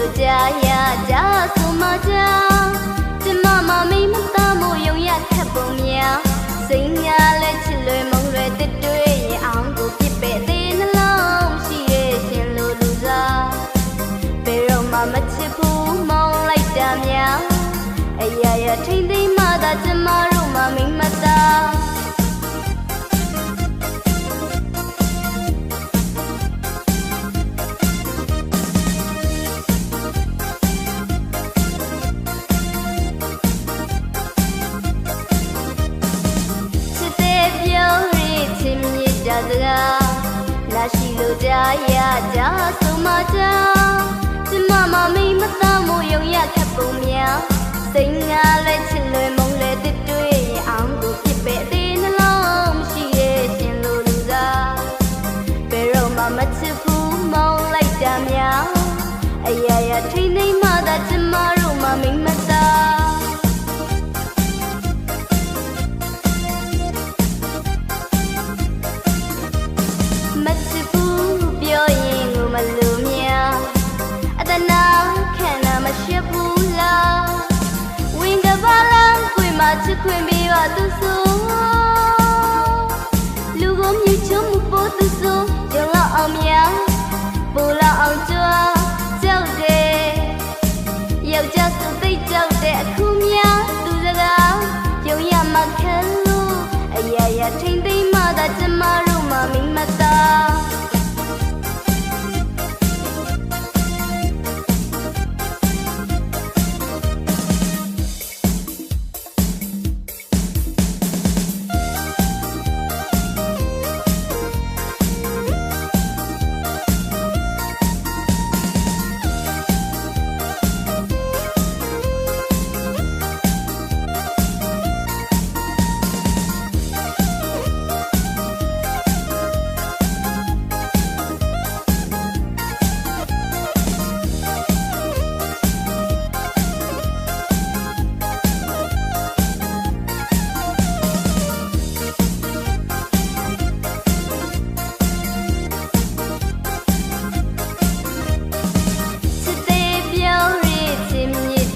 လို့ကြာရကြဆိုမှကြာကျမမမိမသားမို့ယုံရခက်ပုံများစိတ်ညာလဲချစ်လွယ်မုံလွယ်တစ်တွေ့ရင်အောင်ကိုပြစ်ပဲ့သေးနှလုံးရှိရဲ့ရှင်လို့လူစားဘယ်တော့မှမချစ်ဘူးမောင်းလိုက်တာများအရာရာထိမ့်သိမ်းမှသာကျမတို့မှမိမသားလာရှိလို့ကြာရကြဆိုမှကြာကျမမမိမသားမို့ယုံရခက်ပုံများစိတ်ငါလဲချစ်လွယ်မုံလဲတစ်တွေ့ရင်အောင်ကိုပြစ်ပဲ့သေးနှလုံးမရှိရဲ့ရှင်လို့လူစားဘယ်တော့မှမချစ်ဘူးမောင်းလိုက်တာများအရာရာထိမ့်သိမ်းမှသာကျမတို့မှမိမသားချစ်ခွင့်ပေးပါသူဆိုလူကိုမြစ်ချုံမှုပို့သူဆိုကြောင်လောက်အောင်များပို့လောက်အောင်ကြွားကြောက်တယ်ယောက်ျားဆိုသိကြောက်တဲ့အခုများသူစကားယုံရမှခဲလို့အရာရာထိမ့်သိမ်းမှသာကျမတို့မှမိမသား